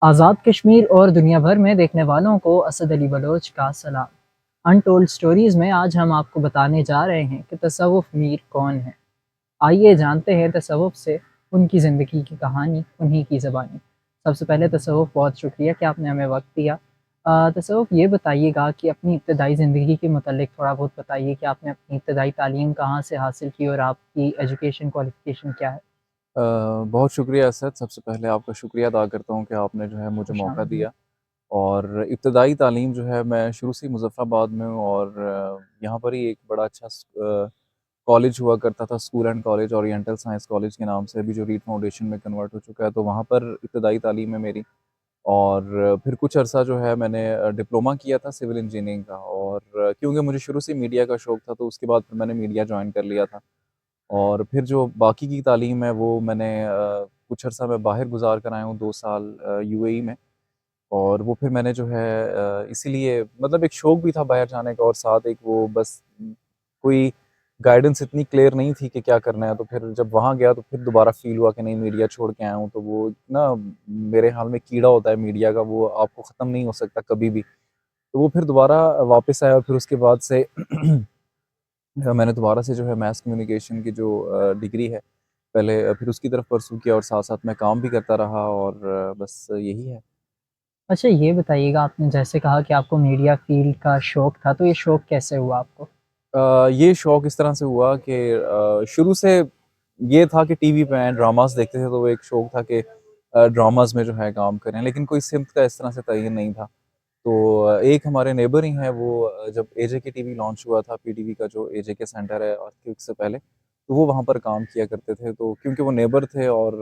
आज़ाद कश्मीर और दुनिया भर में देखने वालों को असद अली बलोच का सलाम। अनटोल्ड स्टोरीज़ में आज हम आपको बताने जा रहे हैं कि तसव्वुफ़ मीर कौन है। आइए जानते हैं तसव्वुफ़ से उनकी ज़िंदगी की कहानी, उन्हीं की ज़बानी। सबसे पहले तसव्वुफ़ बहुत शुक्रिया कि आपने हमें वक़्त दिया। तसव्वुफ़ ये बताइएगा कि अपनी इब्तदाई ज़िंदगी के मुतल्लिक थोड़ा बहुत बताइए कि आपने अपनी इब्तदाई तालीम कहाँ से हासिल की और आपकी एजुकेशन क्वालिफ़िकेशन क्या है? अ, बहुत शुक्रिया असद। सबसे पहले आपका शुक्रिया अदा करता हूँ कि आपने जो है मुझे मौका खुशामदीद। दिया। और इब्तदाई तालीम जो है मैं शुरू से ही मुज़फ़्फ़राबाद में हूँ और यहाँ पर ही एक बड़ा अच्छा कॉलेज हुआ करता था, school and college oriental science college के नाम से, अभी जो रीड फाउंडेशन में कन्वर्ट हो चुका है, तो वहाँ पर इब्तदाई तालीम है मेरी। और फिर कुछ अरसा जो है मैंने डिप्लोमा किया था सिविल इंजीनियरिंग का। और क्योंकि मुझे शुरू से मीडिया का शौक था, तो उसके बाद फिर मैंने मीडिया जॉइन कर लिया था। और फिर जो बाकी की तालीम है वो मैंने कुछ अर्सा मैं बाहर गुज़ार कर आया हूँ 2 साल यूएई में। और वो फिर मैंने जो है इसीलिए मतलब एक शौक भी था बाहर जाने का, और साथ एक वो बस कोई गाइडेंस इतनी क्लियर नहीं थी कि क्या करना है। तो फिर जब वहाँ गया तो फिर दोबारा फ़ील हुआ कि नहीं, मीडिया छोड़ के आया हूँ, तो वो ना मेरे हाल में कीड़ा होता है मीडिया का, वो आपको ख़त्म नहीं हो सकता कभी भी। तो वो फिर दोबारा वापस आया और फिर उसके बाद से मैंने दोबारा से जो है मास कम्युनिकेशन की जो डिग्री है, पहले फिर उसकी तरफ परस्यू किया और साथ-साथ मैं काम भी करता रहा। और बस यही है। अच्छा ये बताइएगा आपने जैसे कहा कि आपको मीडिया फ़ील्ड का शौक था, तो ये शौक कैसे हुआ आपको? ये शौक इस तरह से हुआ कि शुरू से ये था कि टीवी पे ड्रामास देखते थे, तो वो एक शौक था कि ड्रामास में जो है काम करें, लेकिन कोई सिमत का इस तरह से तयन नहीं था। तो एक हमारे नेबर ही हैं वो, जब एजेके टीवी लॉन्च हुआ था, पीटीवी का जो एजेके सेंटर है अर्थक्वेक से पहले, तो वो वहाँ पर काम किया करते थे। तो क्योंकि वो नेबर थे और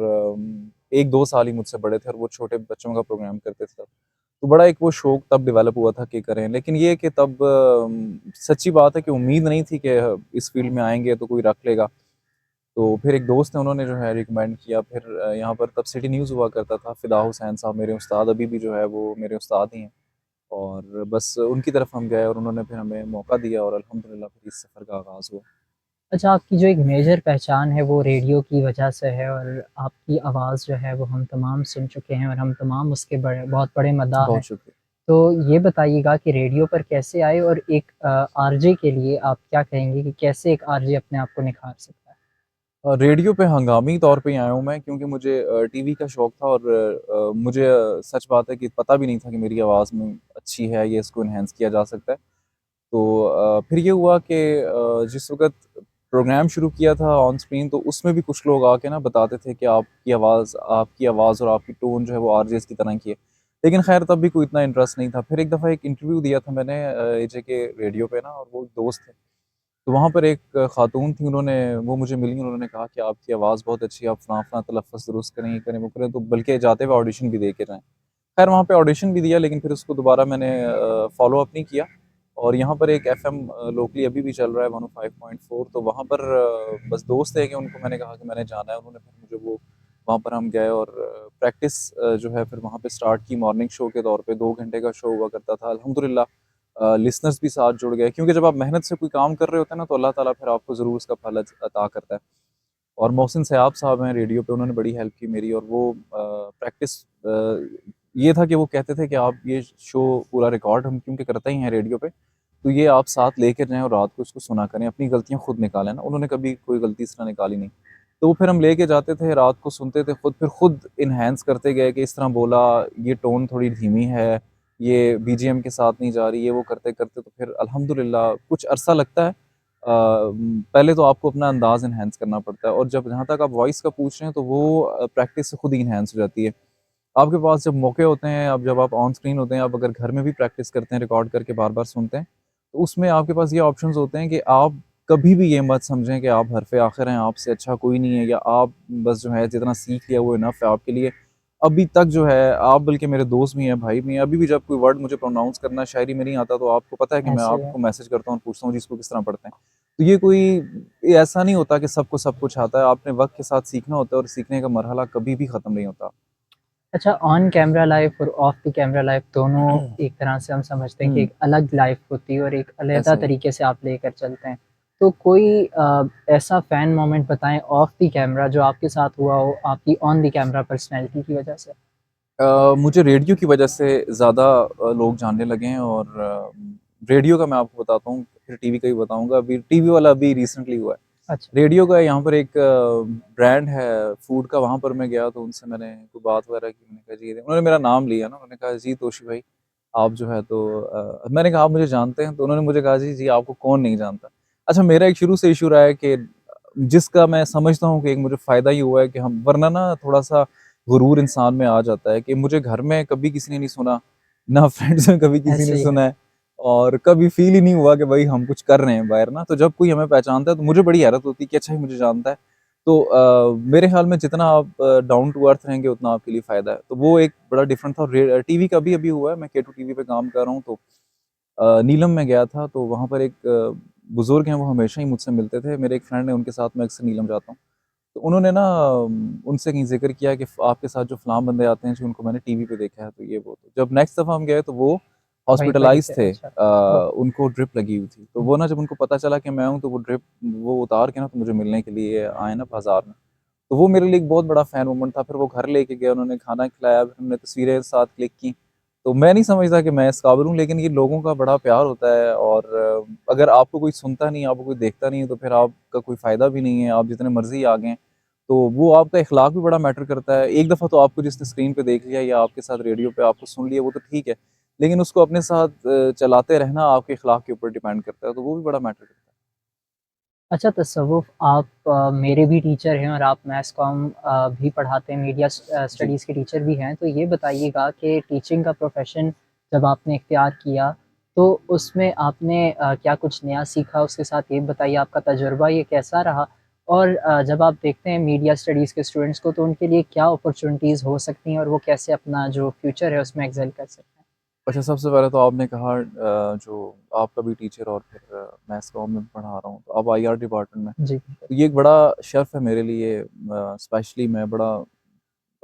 1-2 साल ही मुझसे बड़े थे और वो छोटे बच्चों का प्रोग्राम करते थे तब। तो बड़ा एक वो शौक तब डेवलप हुआ था कि करें। लेकिन ये कि तब सच्ची बात है कि उम्मीद नहीं थी कि इस फ़ील्ड में आएँगे तो कोई रख लेगा। तो फिर एक दोस्त है, उन्होंने जो है रिकमेंड किया। फिर यहाँ पर तब सिटी न्यूज़ हुआ करता था, फ़िदा हुसैन साहब मेरे उस्ताद अभी भी जो है वो मेरे उस्ताद ही हैं। और बस उनकी तरफ हम गए और उन्होंने फिर हमें मौका दिया और अल्हम्दुलिल्लाह फिर इस सफ़र का आगाज़ हुआ। अच्छा आपकी जो एक मेजर पहचान है वो रेडियो की वजह से है और आपकी आवाज़ जो है वो हम तमाम सुन चुके हैं और हम तमाम उसके बड़े बहुत बड़े मदाह हैं। बहुत शुक्रिया। तो ये बताइएगा कि रेडियो पर कैसे आए और एक आरजे के लिए आप क्या कहेंगे कि कैसे एक आरजे अपने आप को निखार सकता है? रेडियो पे हंगामी तौर पे ही आया हूँ मैं, क्योंकि मुझे टीवी का शौक था और मुझे सच बात है कि पता भी नहीं था कि मेरी आवाज़ में अच्छी है, ये इसको एनहांस किया जा सकता है। तो फिर ये हुआ कि जिस वक़्त प्रोग्राम शुरू किया था ऑन स्क्रीन, तो उसमें भी कुछ लोग आके ना बताते थे कि आपकी आवाज़ और आपकी टोन जो है वो आरजेज़ की तरह की है। लेकिन ख़ैर तब भी कोई इतना इंटरेस्ट नहीं था। फिर एक दफ़ा एक इंटरव्यू दिया था मैंने एजेके रेडियो पे ना, और वो एक दोस्त थे। तो वहाँ पर एक ख़ातून थी, वो मुझे मिली, उन्होंने कहा कि आपकी आवाज़ बहुत अच्छी है, आप फलाँ-फलाँ तलफ़्फ़ुज़ दुरुस्त करें, ये करें, वो करें, तो बल्कि जाते हुए ऑडिशन भी दे के जाएँ। ख़ैर वहाँ पे ऑडिशन भी दिया, लेकिन फिर उसको दोबारा मैंने फ़ॉलो अप नहीं किया। और यहाँ पर एक एफ़एम लोकली अभी भी चल रहा है 105.4, तो वहाँ पर बस दोस्त है कि उनको मैंने कहा कि मैंने जाना है, उन्होंने फिर मुझे वो वहाँ पर हम गए और प्रैक्टिस जो है फिर वहाँ पे स्टार्ट की मॉर्निंग शो के तौर पे। 2 घंटे का शो हुआ करता था। अल्हम्दुलिल्लाह लिसनर्स भी साथ जुड़ गए, क्योंकि जब आप मेहनत से कोई काम कर रहे होते हैं ना, तो अल्लाह ताला फिर आपको ज़रूर उसका फल अता करता है। और मोहसिन सयाब साहब हैं रेडियो पे, उन्होंने बड़ी हेल्प की मेरी। और वो प्रैक्टिस ये था कि वो कहते थे कि आप ये शो पूरा रिकॉर्ड हम क्योंकि करते ही हैं रेडियो पे, तो ये आप साथ लेकर जाएँ और रात को इसको सुना करें, अपनी गलतियाँ खुद निकालें ना। उन्होंने कभी कोई गलती इस तरह निकाली नहीं। तो वो फिर हम लेके जाते थे, रात को सुनते थे खुद, फिर खुद एनहांस करते गए कि इस तरह बोला, ये टोन थोड़ी धीमी है, ये बीजीएम के साथ नहीं जा रही, ये वो करते-करते तो फिर अल्हम्दुलिल्लाह कुछ अरसा लगता है। पहले तो आपको अपना अंदाज़ एनहांस करना पड़ता है, और जब जहाँ तक आप वॉइस का पूछ रहे हैं, तो वो प्रैक्टिस से खुद ही एनहांस हो जाती है। आपके पास जब मौके होते हैं, अब जब आप ऑन स्क्रीन होते हैं, आप अगर घर में भी प्रैक्टिस करते हैं, रिकॉर्ड करके बार-बार सुनते हैं, तो उसमें आपके पास ये ऑप्शंस होते हैं कि आप कभी भी ये मत समझें कि आप हरफ़े आखिर हैं, आपसे अच्छा कोई नहीं है, या आप बस जो है जितना सीख लिया वो इनफ़ है आपके लिए। अभी तक जो है आप, बल्कि मेरे दोस्त भी हैं, भाई भी हैं, अभी भी जब कोई वर्ड मुझे प्रोनाउंस करना शायरी में नहीं आता, तो आपको पता है कि मैं ऐसे है। आपको मैसेज करता हूँ और पूछता हूँ जी इसको किस तरह पढ़ते हैं। तो ये ऐसा नहीं होता कि सबको सब कुछ आता है, आपने वक़्त के साथ सीखना होता है और सीखने का मरहला कभी भी ख़त्म नहीं होता। अच्छा ऑन कैमरा लाइफ़ और ऑफ द कैमरा लाइफ़ दोनों एक तरह से हम समझते हैं कि हुँ, एक अलग लाइफ़ होती है और एक अलहदा ऐसा ही है। तरीके से आप लेकर चलते हैं। तो कोई ऐसा फ़ैन मोमेंट बताएँ ऑफ द कैमरा जो आपके साथ हुआ हो आपकी ऑन द कैमरा पर्सनैलिटी की वजह से? मुझे रेडियो की वजह से ज़्यादा लोग जानने लगे हैं और रेडियो का मैं आपको बताता हूँ, फिर टीवी का भी बताऊँगा। अभी टीवी वाला अभी रिसेंटली हुआ है। अच्छा, रेडियो का यहाँ पर एक ब्रांड है फूड का, वहाँ पर मैं गया तो उनसे मैंने कोई बात वगैरह की। मैंने कहा जी, उन्होंने मेरा नाम लिया ना, उन्होंने कहा जी तोशी भाई आप जो है तो मैंने कहा आप मुझे जानते हैं? तो उन्होंने मुझे कहा जी, जी आपको कौन नहीं जानता। अच्छा, मेरा एक शुरू से इश्यू रहा है कि जिसका मैं समझता हूँ कि एक मुझे फ़ायदा ही हुआ है कि हम, वरना ना थोड़ा-सा गुरूर इंसान में आ जाता है कि मुझे घर में कभी किसी ने नहीं सुना, ना फ्रेंड्स में कभी किसी ने ऐसे ही है। सुना है और कभी फ़ील ही नहीं हुआ कि भाई हम कुछ कर रहे हैं बाहर ना। तो जब कोई हमें पहचानता है तो मुझे बड़ी हैरत होती है कि अच्छा ये मुझे जानता है। तो मेरे ख़्याल में जितना आप डाउन टू अर्थ रहेंगे उतना आपके लिए फ़ायदा है। तो वो एक बड़ा डिफरेंट था। और टीवी का भी अभी हुआ है, मैं केटू टीवी पे काम कर रहा हूँ तो नीलम में गया था तो वहाँ पर एक बुज़ुर्ग हैं, वो हमेशा ही मुझसे मिलते थे। मेरे एक फ्रेंड है, उनके साथ मैं अक्सर नीलम जाता हूँ। तो उन्होंने ना उनसे कहीं ज़िक्र किया कि आपके साथ जो फलाँ बंदे आते हैं जी, उनको मैंने टीवी पे देखा है, तो ये वो। तो जब नेक्स्ट दफ़ा हम गए तो वो वहीं पर ही हॉस्पिटलाइज़ थे, थे। अच्छा। ओह! उनको ड्रिप लगी हुई थी। तो हुँ, वो ना जब उनको पता चला कि मैं हूँ तो वो ड्रिप वो उतार के ना तो मुझे मिलने के लिए आए ना बाज़ार में। तो वो मेरे लिए एक बहुत बड़ा फ़ैन मोमेंट था। फिर वो घर लेके गए, उन्होंने खाना खिलाया, फिर हमने तस्वीरें साथ क्लिक की। तो मैं नहीं समझता कि मैं इस काबिल हूँ, लेकिन ये लोगों का बड़ा प्यार होता है और अगर आपको कोई सुनता नहीं है, आपको कोई देखता नहीं है, तो फिर आपका कोई फ़ायदा भी नहीं है, आप जितने मर्ज़ी आगे हैं। तो वो आपका इख़लाक़ भी बड़ा मैटर करता है। एक दफ़ा तो आपको जिसने स्क्रीन पे देख लिया या आपके साथ रेडियो पे आपको सुन लिया, वो तो ठीक है, लेकिन उसको अपने साथ चलाते रहना आपके इख़लाक़ के ऊपर डिपेंड करता है, तो वो भी बड़ा मैटर करता है। अच्छा तसव्वुफ़ आप मेरे भी टीचर हैं और आप मैथ्स कॉम भी पढ़ाते हैं, मीडिया जी। स्टडीज़ के टीचर भी हैं। तो ये बताइएगा कि टीचिंग का प्रोफ़ेशन जब आपने इख्तियार किया, तो उसमें आपने क्या कुछ नया सीखा? उसके साथ ये बताइए आपका तजुर्बा ये कैसा रहा? और जब आप देखते हैं मीडिया स्टडीज़ के स्टूडेंट्स को तो उनके लिए क्या अपॉर्च्युनिटीज़ हो सकती हैं और वो कैसे अपना जो फ्यूचर है उसमें एक्सेल कर सकते हैं? अच्छा, सबसे पहले तो आपने कहा जो आपका भी टीचर और फिर मैथ्स कॉम में पढ़ा रहा हूँ, तो अब आईआर डिपार्टमेंट में। जी, बिल्कुल। तो ये एक बड़ा शर्फ़ है मेरे लिए, स्पेशली मैं बड़ा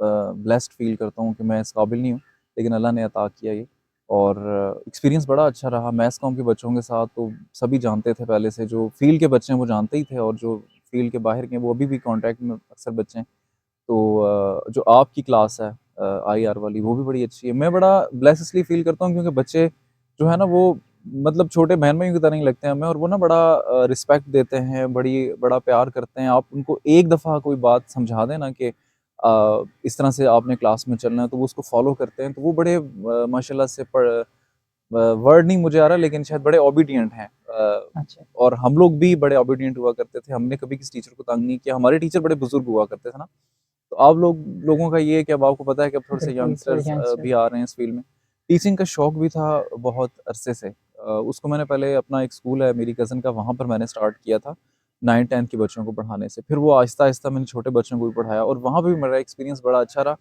ब्लेस्ड फ़ील करता हूँ कि मैं इस काबिल नहीं हूँ, लेकिन अल्लाह ने अता किया ये। और एक्सपीरियंस बड़ा अच्छा रहा मैथ्स कॉम के बच्चों के साथ। तो सभी जानते थे पहले से, जो फ़ील्ड के बच्चे हैं वो जानते ही थे और जो फ़ील्ड के बाहर के हैं वो अभी भी कॉन्टैक्ट में अक्सर बच्चे हैं। तो जो आपकी क्लास है आईआर वाली, वो भी बड़ी अच्छी है। मैं बड़ा ब्लेस इसलिए फ़ील करता हूँ क्योंकि बच्चे जो है ना वो मतलब छोटे बहन-भाइयों की तरह ही लगते हैं हमें, और वो ना बड़ा रिस्पेक्ट देते हैं, बड़ा प्यार करते हैं। आप उनको एक दफ़ा कोई बात समझा दें ना कि इस तरह से आपने क्लास में चलना है, तो वो उसको फ़ॉलो करते हैं। तो वो बड़े माशाल्लाह से वर्ड नहीं मुझे आ रहा, लेकिन शायद बड़े ओबीडिएंट हैं। अच्छा, और हम लोग भी बड़े ओबीडिएंट हुआ करते थे। हमने कभी किसी टीचर को तंग नहीं किया। हमारे टीचर बड़े बुज़ुर्ग हुआ करते थे ना। तो आप लोगों का ये है कि अब आपको पता है कि अब थोड़े से बिल्कुल थोड़े यंगस्टर्स यंगस्टर भी आ रहे हैं इस फ़ील्ड में। टीचिंग का शौक भी था बहुत अरसे से। उसको मैंने पहले अपना एक स्कूल है मेरी कज़िन का, वहाँ पर मैंने स्टार्ट किया था 9th-10th के बच्चों को पढ़ाने से। फिर वो आहिस्ता-आहिस्ता मैंने छोटे बच्चों को भी पढ़ाया और वहाँ पे भी मेरा एक्सपीरियंस बड़ा अच्छा रहा।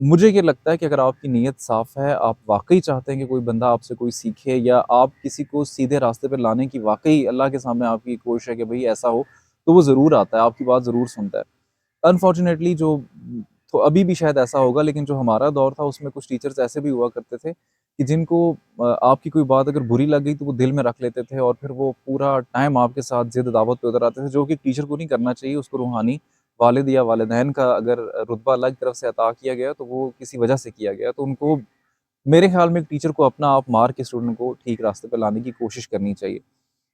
मुझे ये लगता है कि अगर आपकी नीयत साफ़ है, आप वाक़ई चाहते हैं कि कोई बंदा आपसे कोई सीखे, या आप किसी को सीधे रास्ते पे लाने की वाक़ई अल्लाह के सामने आपकी कोशिश है कि भई ऐसा हो, तो वो ज़रूर आता है, आपकी बात ज़रूर सुनता है। अनफॉर्चुनेटली जो तो अभी भी शायद ऐसा होगा, लेकिन जो हमारा दौर था उसमें कुछ टीचर्स ऐसे भी हुआ करते थे कि जिनको आपकी कोई बात अगर बुरी लग गई तो वो दिल में रख लेते थे और फिर वो पूरा टाइम आपके साथ ज़िद दावत पे उतर आते थे, जो कि टीचर को नहीं करना चाहिए। उसको रूहानी वालिद या वालिदैन का अगर रुतबा अल्लाह की तरफ से अता किया गया तो वो किसी वजह से किया गया। तो उनको, मेरे ख़्याल में, एक टीचर को अपना आप मार के स्टूडेंट को ठीक रास्ते पे लाने की कोशिश करनी चाहिए।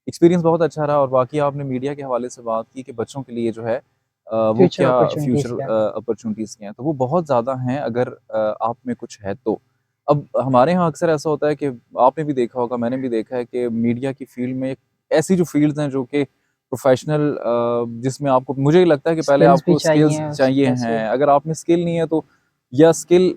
एक्सपीरियंस बहुत अच्छा रहा। और बाकी आपने मीडिया के हवाले से बात की कि बच्चों के लिए जो है वो फ्यूचर क्या अपॉर्च्युनिटीज़ फ्यूचर क्या हैं? अपॉर्च्युनिटीज़ क्या हैं, तो वो बहुत ज़्यादा हैं अगर आप में कुछ है तो। अब हमारे यहाँ अक्सर ऐसा होता है कि आपने भी देखा होगा, मैंने भी देखा है कि मीडिया की फ़ील्ड में ऐसी जो फ़ील्ड्स हैं जो कि प्रोफ़ेशनल जिसमें आपको, मुझे लगता है कि पहले स्किल्स भी आपको स्किल्स चाहिए, उस चाहिए वैसे हैं। अगर आप में स्किल नहीं है तो, या स्किल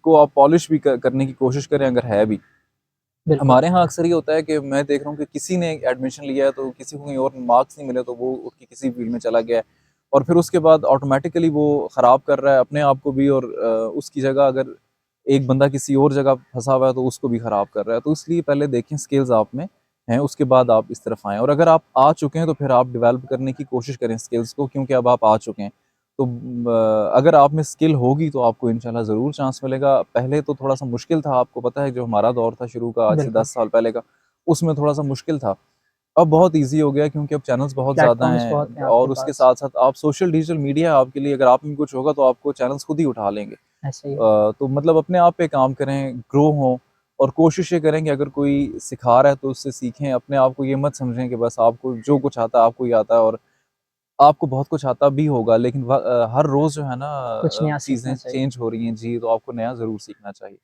को आप पॉलिश भी करने की कोशिश करें अगर है भी। बिल्कुल, हमारे यहाँ अक्सर ये होता है कि मैं देख रहा हूँ कि किसी ने एडमिशन लिया है तो किसी को कहीं और मार्क्स नहीं मिले तो वो उसकी किसी फील्ड में चला गया है और फिर उसके बाद ऑटोमेटिकली वो ख़राब कर रहा है अपने आप को भी, और उसकी जगह अगर एक बंदा किसी और जगह फंसा हुआ है तो उसको भी ख़राब कर रहा है। तो इसलिए पहले देखें स्किल्स आप में हैं, उसके बाद आप इस तरफ आएँ, और अगर आप आ चुके हैं तो फिर आप डेवलप करने की कोशिश करें स्किल्स को, क्योंकि अब आप आ चुके हैं। तो अगर आप में स्किल होगी तो आपको इंशाल्लाह ज़रूर चांस मिलेगा। पहले तो थोड़ा-सा मुश्किल था, आपको पता है जो हमारा दौर था शुरू का आज से बिल्कुल। 10 साल पहले का, उसमें थोड़ा-सा मुश्किल था। अब बहुत ईज़ी हो गया है क्योंकि अब चैनल्स बहुत ज़्यादा प्लेटफ़ॉर्म्स बहुत हैं हैं आपके और उसके पास। साथ-साथ आप सोशल डिजिटल मीडिया है आपके लिए, अगर आप में कुछ होगा तो आपको चैनल्स खुद ही उठा लेंगे। ऐसे ही। तो मतलब अपने आप पे काम करें, ग्रो हों और कोशिश ये करें कि अगर कोई सिखा रहा है तो उससे सीखें। अपने आप को ये मत समझें कि बस आपको जो कुछ आता है आपको ही आता है और आपको बहुत कुछ आता भी होगा लेकिन हर रोज़ जो है ना कुछ नया सीखना चीज़ें चाहिए। चेंज हो रही हैं जी, तो आपको नया ज़रूर सीखना चाहिए।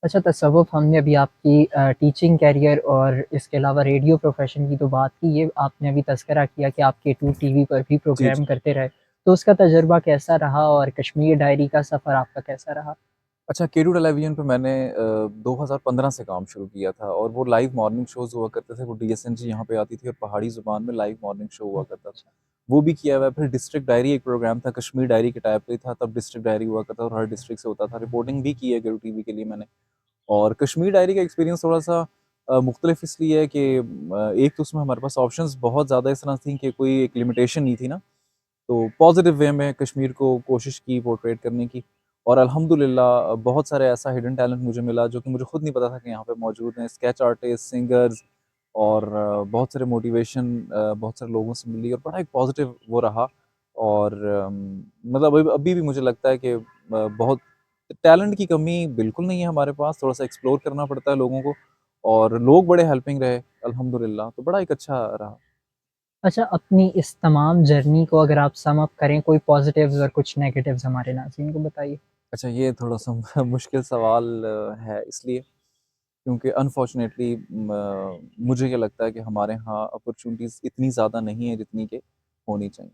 अच्छा, तसव्वुफ़ हमने अभी आपकी टीचिंग करियर और इसके अलावा रेडियो प्रोफ़ेशन की तो बात की, ये आपने अभी तज़किरा किया कि आप K2 टीवी पर भी जी, प्रोग्राम जी। करते रहे। तो उसका तजुर्बा कैसा रहा और कश्मीर डायरी का सफ़र आपका कैसा रहा? अच्छा, केटू टेलीविज़न पे मैंने 2015 से काम शुरू किया था और वो लाइव मॉर्निंग शोज़ हुआ करते थे। वो डीएसएनजी यहाँ पे आती थी और पहाड़ी ज़ुबान में लाइव मॉर्निंग शो हुआ करता था। अच्छा, वो भी किया हुआ है। फिर डिस्ट्रिक्ट डायरी एक प्रोग्राम था, कश्मीर डायरी के टाइप पे था, तब डिस्ट्रिक्ट डायरी हुआ करता था और हर डिस्ट्रिक्ट से होता था। रिपोर्टिंग भी की है केटू टीवी के लिए मैंने। और कश्मीर डायरी का एक्सपीरियंस थोड़ा-सा मुख्तलिफ इसलिए है कि एक तो उसमें हमारे पास ऑप्शंस बहुत ज़्यादा इस तरह थी कि कोई एक लिमिटेशन नहीं थी ना। तो पॉज़िटिव वे में कश्मीर को कोशिश की पोर्ट्रेट करने की और अल्हम्दुलिल्लाह बहुत सारे ऐसा हिडन टैलेंट मुझे मिला जो कि मुझे खुद नहीं पता था कि यहाँ पे मौजूद हैं। स्केच आर्टिस्ट, सिंगर्स और बहुत सारे मोटिवेशन बहुत सारे लोगों से मिली और बड़ा एक पॉज़िटिव वो रहा और मतलब अभी भी मुझे लगता है कि बहुत टैलेंट की कमी बिल्कुल नहीं है हमारे पास, थोड़ा-सा एक्सप्लोर करना पड़ता है लोगों को और लोग बड़े हेल्पिंग रहे अल्हम्दुलिल्लाह, तो बड़ा एक अच्छा रहा। अच्छा, अपनी इस तमाम जर्नी को अगर आप सम अप करें, कोई पॉज़िटिव्स और कुछ नेगेटिव्स हमारे नाज़रीन को बताइए? अच्छा ये थोड़ा-सा मुश्किल सवाल है इसलिए क्योंकि अनफॉर्चुनेटली मुझे ये लगता है कि हमारे यहाँ अपॉर्च्युनिटीज़ इतनी ज़्यादा नहीं है जितनी कि होनी चाहिए।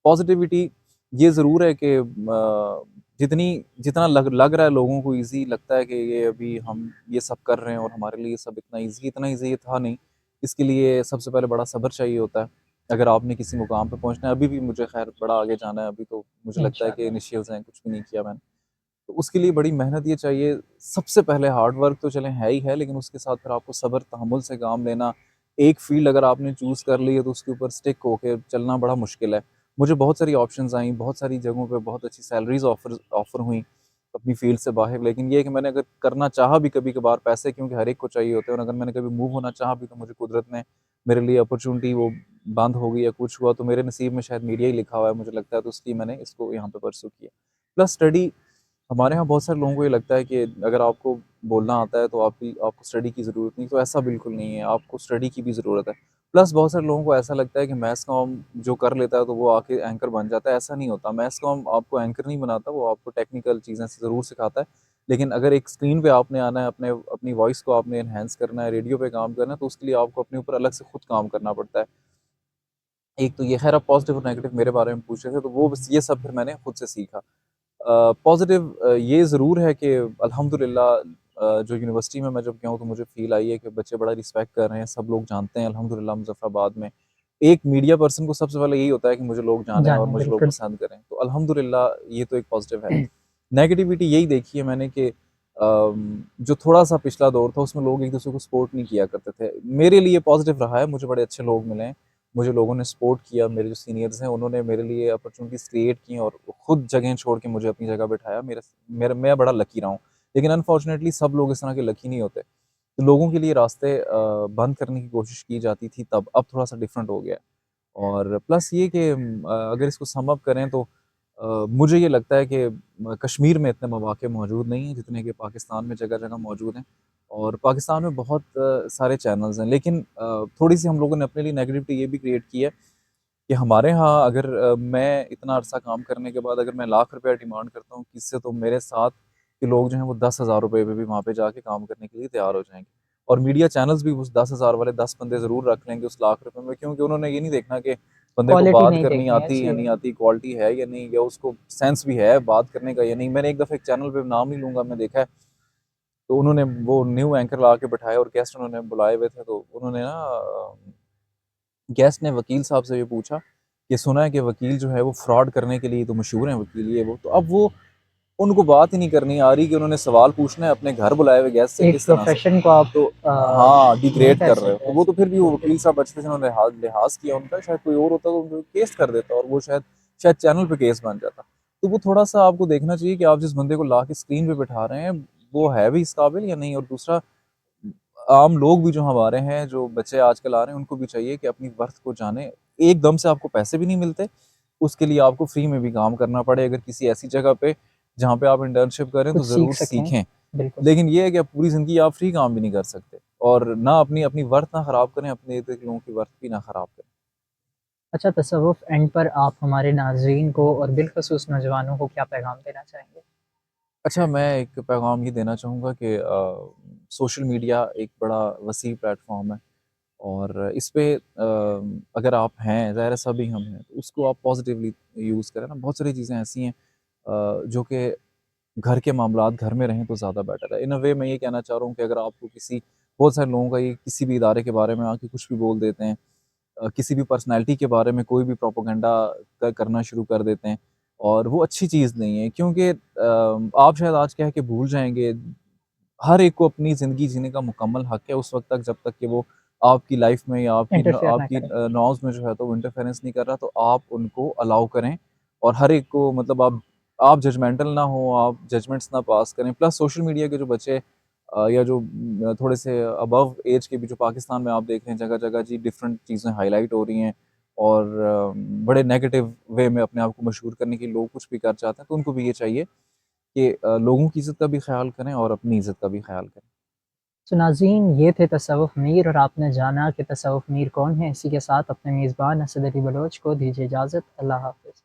पॉज़िटिविटी ये ज़रूर है कि जितनी जितना लग रहा है लोगों को ईज़ी लगता है कि ये अभी हम ये सब कर रहे हैं और हमारे लिए सब इतना ईज़ी ये था नहीं। इसके लिए सबसे पहले बड़ा सब्र चाहिए होता है। अगर आपने किसी मुकाम पे पहुँचना है, अभी भी मुझे ख़ैर बड़ा आगे जाना है, अभी तो मुझे लगता है कि इंशाअल्लाह। इनिशियल्स हैं, कुछ भी नहीं किया मैंने। तो उसके लिए बड़ी मेहनत ये चाहिए, सबसे पहले हार्ड वर्क तो चलें है ही है, लेकिन उसके साथ फिर आपको सब्र तहम्मुल से काम लेना, एक फ़ील्ड अगर आपने चूज़ कर ली है तो उसके ऊपर स्टिक होके चलना बड़ा मुश्किल है। मुझे बहुत सारी ऑप्शंस आई, बहुत सारी जगहों पे बहुत अच्छी सैलरीज़ ऑफ़र हुई अपनी फ़ील्ड से बाहर, लेकिन ये है कि मैंने अगर करना चाहा भी कभी-कभार पैसे क्योंकि हर एक को चाहिए होते हैं और अगर मैंने कभी मूव होना चाहा भी तो मुझे कुदरत ने मेरे लिए अपॉर्च्युनिटी वो बंद हो गई या कुछ हुआ तो मेरे नसीब में शायद मीडिया ही लिखा हुआ है मुझे लगता है तो इसलिए मैंने इसको यहाँ पे परस्यू किया। प्लस स्टडी हमारे यहाँ बहुत सारे लोगों को ये लगता है कि अगर आपको बोलना आता है तो आपको स्टडी की ज़रूरत नहीं, तो ऐसा बिल्कुल नहीं है, आपको स्टडी की भी ज़रूरत है। प्लस बहुत सारे लोगों को ऐसा लगता है कि मैथ कॉम जो कर लेता है तो वो आके एंकर बन जाता है, ऐसा नहीं होता। मैथ कॉम आपको एंकर नहीं बनाता, वो आपको टेक्निकल चीज़ें ज़रूर सिखाता है। लेकिन अगर एक स्क्रीन पे आपने आना है, अपनी वॉइस को आपने एनहांस करना है, रेडियो पे काम करना है, तो उसके लिए आपको अपने ऊपर अलग से खुद काम करना पड़ता है। एक तो ये ख़ैर आप पॉज़िटिव और नेगेटिव मेरे बारे में पूछ रहे थे, तो वो बस ये सब फिर मैंने खुद से सीखा। पॉज़िटिव ये ज़रूर है कि अल्हम्दुलिल्लाह जो यूनिवर्सिटी में मैं जब गया हूँ तो मुझे फ़ील आई है कि बच्चे बड़ा रिस्पेक्ट कर रहे हैं, सब लोग जानते हैं अल्हम्दुलिल्लाह मुज़फ़्फ़राबाद में। एक मीडिया पर्सन को सबसे पहले यही होता है कि मुझे लोग जानें और जानें, मुझे लोग बिल्कुल। पसंद करें, तो अल्हम्दुलिल्लाह ये तो एक पॉज़िटिव है। नेगेटिविटी यही देखी है मैंने कि जो थोड़ा-सा पिछला दौर था उसमें लोग एक-दूसरे को सपोर्ट नहीं किया करते थे। मेरे लिए पॉज़िटिव रहा है, मुझे बड़े अच्छे लोग मिले हैं, मुझे लोगों ने सपोर्ट किया, मेरे जो सीनियर्स हैं उन्होंने मेरे लिए अपॉर्च्युनिटीज़ क्रिएट की और खुद जगह छोड़ के मुझे अपनी जगह बिठाया, मैं बड़ा लकी रहा हूँ। लेकिन अनफॉर्चुनेटली सब लोग इस तरह के लकी नहीं होते। तो लोगों के लिए रास्ते बंद करने की कोशिश की जाती थी तब, अब थोड़ा-सा डिफरेंट हो गया है। और प्लस ये कि अगर इसको सम अप करें तो मुझे ये लगता है कि कश्मीर में इतने मौक़े मौजूद नहीं हैं जितने कि पाकिस्तान में जगह-जगह मौजूद हैं और पाकिस्तान में बहुत सारे चैनल्स हैं। लेकिन थोड़ी-सी हम लोगों ने अपने लिए नेगेटिविटी ये भी क्रिएट की है कि हमारे यहाँ अगर मैं इतना अरसा काम करने के बाद अगर मैं लाख रुपया डिमांड करता हूँ किसी से तो मेरे साथ के लोग जो हैं वो 10,000 रुपए पे भी वहाँ पे जाके काम करने के लिए तैयार हो जाएँगे। और मीडिया चैनल्स भी उस 10,000 वाले 10 बंदे ज़रूर रख लेंगे उस लाख रुपए में क्योंकि उन्होंने ये नहीं देखना कि बंदे को क्वालिटी बात नहीं करनी देखनी है, आती है या ऐसी नहीं है। आती, क्वालिटी है या नहीं या उसको सेंस भी है बात करने का या नहीं। मैंने एक दफ़ा एक चैनल पे नाम नहीं लूँगा, मैं देखा है, तो उन्होंने वो न्यू एंकर ला के बैठाया और गेस्ट उन्होंने बुलाए हुए थे, तो उन्होंने ना गेस्ट ने वकील साहब से ये पूछा कि सुना है कि वकील जो है वो फ्रॉड करने के लिए तो मशहूर हैं वकील ये वो। तो अब वो उनको बात ही नहीं करनी आ रही कि उन्होंने सवाल पूछना है अपने घर बुलाए हुए गेस्ट से एक किस तरह से। प्रोफ़ेशन को आप तो अ, हाँ, नहीं डिग्रेड कर कर रहे हो। सकते तो वो ऐसे। तो फिर भी वो बिल्कुल। वकील साहब अच्छे से उन्होंने लिहाज़ किया उनका, शायद कोई और होता तो उनको केस कर देता और वो शायद चैनल पे केस बन जाता। तो वो थोड़ा-सा आपको देखना चाहिए कि आप जिस बंदे को ला के स्क्रीन पे बिठा रहे हैं, वो है भी इस काबिल या नहीं और दूसरा आम लोग भी जो हमारे हैं, जो बच्चे आजकल आ रहे हैं, उनको भी चाहिए कि अपनी वर्थ को जानें। एकदम से आपको पैसे भी नहीं मिलते, उसके लिए आपको फ्री में भी काम करना पड़े। अगर किसी ऐसी जगह पे जहाँ पे आप इंटर्नशिप करें तो कुछ सीख ज़रूर सकें। सीखें। बिल्कुल। लेकिन ये है कि आप पूरी ज़िंदगी आप फ्री काम भी नहीं कर सकते और ना अपनी अपनी वर्थ ना ख़राब करें, अपने इर्द-गिर्द लोगों की वर्थ भी ना ख़राब करें। अच्छा, तसव्वुफ़ एंड पर आप हमारे नाज़रीन को और बिलख़ुसूस नौजवानों को क्या पैगाम देना चाहेंगे? अच्छा, मैं एक पैगाम ये देना चाहूँगा कि सोशल मीडिया एक बड़ा वसीह प्लेटफ़ॉर्म है और इस पे अगर आप हैं, ज़ाहिर है सभी हम हैं, तो उसको आप पॉज़िटिवली यूज़ करें ना। बहुत सारी चीज़ें ऐसी हैं जो कि घर के मामलात घर में रहें तो ज़्यादा बेटर है। इन अ वे मैं ये कहना चाह रहा हूँ कि अगर आपको किसी बहुत सारे लोगों का ये किसी भी इदारे के बारे में आके कुछ भी बोल देते हैं, किसी भी पर्सनैलिटी के बारे में कोई भी प्रोपेगेंडा करना शुरू कर देते हैं और वो अच्छी चीज़ नहीं है क्योंकि आप शायद आज कह के भूल जाएँगे, हर एक को अपनी ज़िंदगी जीने का मुकम्मल हक है उस वक़्त तक जब तक कि वो आपकी लाइफ़ में या इंटरफेयर ना आपकी करें। नॉर्म्स में जो है तो वो इंटरफेरेंस नहीं कर रहा, तो आप उनको अलाउ करें और हर एक को मतलब आप जजमेंटल ना हो, आप जजमेंट्स ना पास करें। प्लस सोशल मीडिया के जो बच्चे या जो थोड़े से अबव ऐज के भी जो पाकिस्तान में आप देख रहे हैं जगह-जगह जी डिफरेंट चीज़ें हाइलाइट हो रही हैं और बड़े नेगेटिव वे में अपने आप को मशहूर करने के लिए लोग कुछ भी कर चाहते हैं, तो उनको भी ये चाहिए कि लोगों की इज़्ज़त का भी ख़्याल करें और अपनी इज़्ज़त का भी ख़्याल करें। तो नाज़रीन, ये थे तसव्वुफ़ मीर और आपने जाना कि तसव्वुफ़ मीर कौन है। इसी के साथ अपने मेज़बान असद अली बलोच को दीजिए इजाज़त। अल्लाह हाफ़िज़।